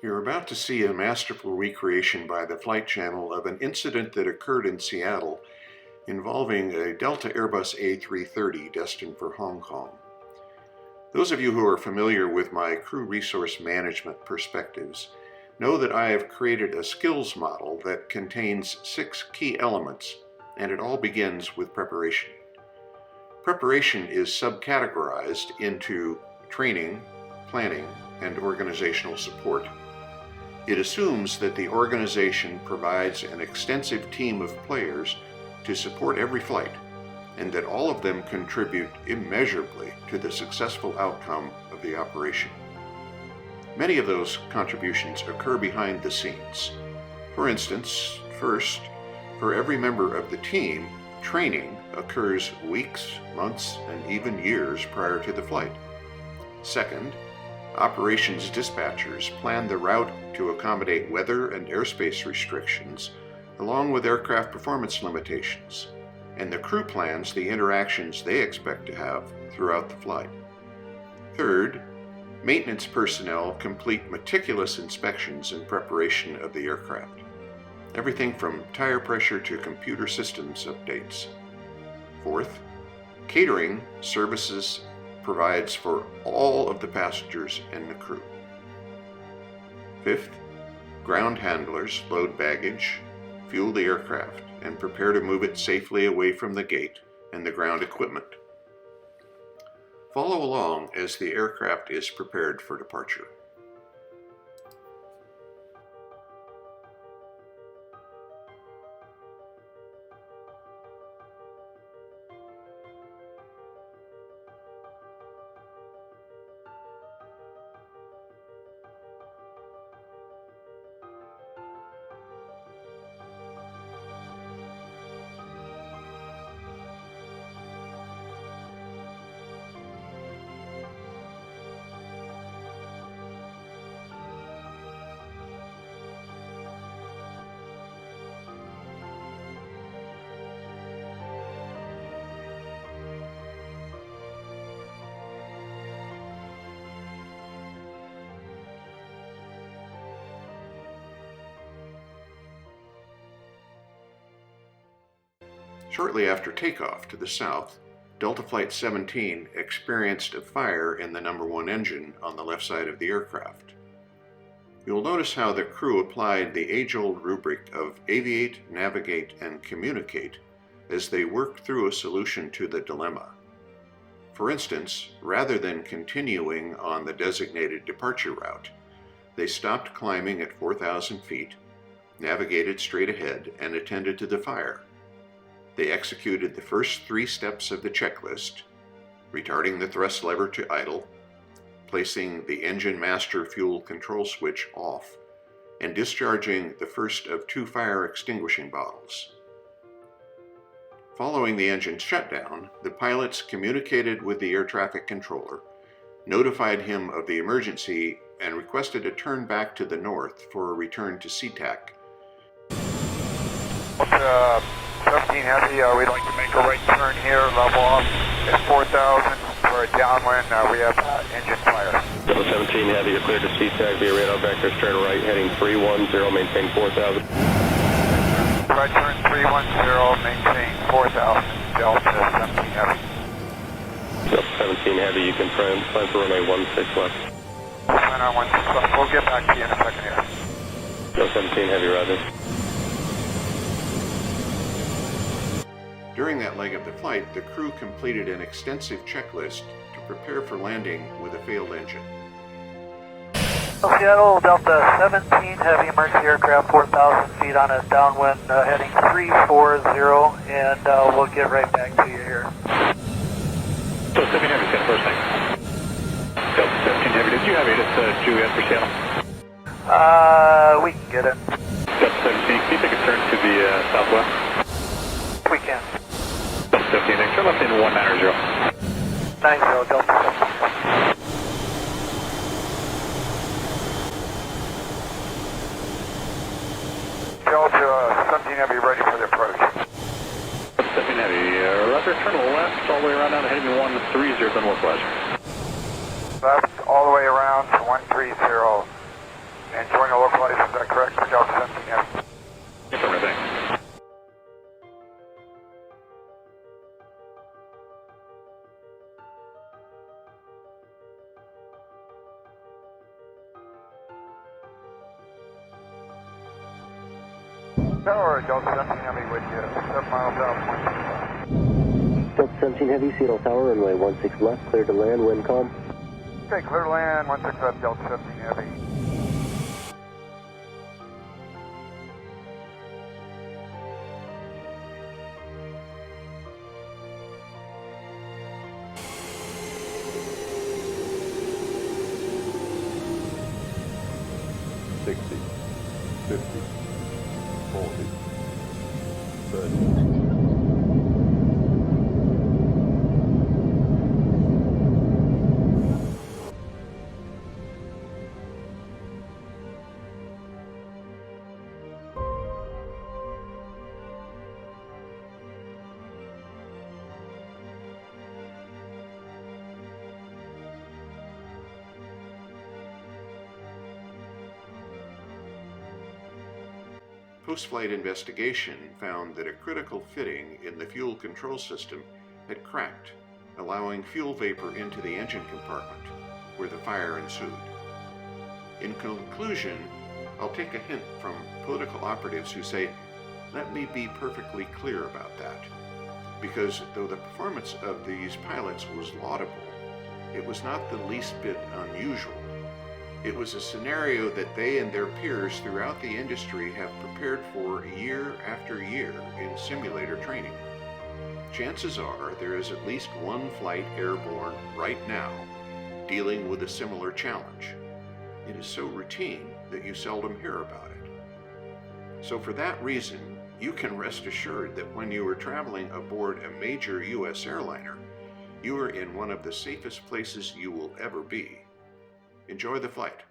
You're about to see a masterful recreation by the Flight Channel of an incident that occurred in Seattle involving a Delta Airbus A330 destined for Hong Kong. Those of you who are familiar with my crew resource management perspectives know that I have created a skills model that contains 6 key elements, and it all begins with preparation. Preparation is subcategorized into training, planning, and organizational support. It assumes that the organization provides an extensive team of players to support every flight, and that all of them contribute immeasurably to the successful outcome of the operation. Many of those contributions occur behind the scenes. For instance, first, for every member of the team, training occurs weeks, months, and even years prior to the flight. Second, operations dispatchers plan the route to accommodate weather and airspace restrictions, along with aircraft performance limitations, and the crew plans the interactions they expect to have throughout the flight. Third, maintenance personnel complete meticulous inspections in preparation of the aircraft. Everything from tire pressure to computer systems updates. Fourth, catering services provides for all of the passengers and the crew. Fifth, ground handlers load baggage, fuel the aircraft, and prepare to move it safely away from the gate and the ground equipment. Follow along as the aircraft is prepared for departure. Shortly after takeoff to the south, Delta Flight 17 experienced a fire in the number 1 engine on the left side of the aircraft. You'll notice how the crew applied the age-old rubric of aviate, navigate, and communicate as they worked through a solution to the dilemma. For instance, rather than continuing on the designated departure route, they stopped climbing at 4,000 feet, navigated straight ahead, and attended to the fire. They executed the first 3 steps of the checklist, retarding the thrust lever to idle, placing the engine master fuel control switch off, and discharging the first of 2 fire extinguishing bottles. Following the engine shutdown, the pilots communicated with the air traffic controller, notified him of the emergency, and requested a turn back to the north for a return to SeaTac. 17 Heavy, we'd like to make a right turn here, level off at 4,000 for a downwind. We have engine fire. Delta 17 Heavy, you're cleared to SeaTac via radar vectors, turn right, heading 310, maintain 4,000. Right turn 310, maintain 4,000, Delta 17 Heavy. Delta 17 Heavy, you can plan for runway 16 left. Plan on 16 left. We'll get back to you in a second here. Delta 17 Heavy, roger. During that leg of the flight, the crew completed an extensive checklist to prepare for landing with a failed engine. Seattle, Delta 17 Heavy emergency aircraft, 4,000 feet on a downwind, heading 340, and we'll get right back to you here. Delta 17 Heavy, Seattle, first thing. Delta 17 Heavy, did you have it Juliet for Seattle? We can get it. Delta 17, can you take a turn to the southwest? We can. Delta 17, turn left into 190. 90, Delta 17. Delta 17 Heavy, ready for the approach. Delta 17 Heavy, roger, turn left all the way around down to heading 130, then northwest. Left all the way around to 130, and Tower, Delta 17 Heavy with you, 7 miles out, 165. Delta 17 Heavy, Seattle Tower, runway 16 left, clear to land, wind calm. Okay, clear to land, 16 left, Delta 17 Heavy. Post-flight investigation found that a critical fitting in the fuel control system had cracked, allowing fuel vapor into the engine compartment, where the fire ensued. In conclusion, I'll take a hint from political operatives who say, let me be perfectly clear about that, because though the performance of these pilots was laudable, it was not the least bit unusual. It was a scenario that they and their peers throughout the industry have prepared for year after year in simulator training. Chances are there is at least one flight airborne right now dealing with a similar challenge. It is so routine that you seldom hear about it. So for that reason, you can rest assured that when you are traveling aboard a major U.S. airliner, you are in one of the safest places you will ever be. Enjoy the flight.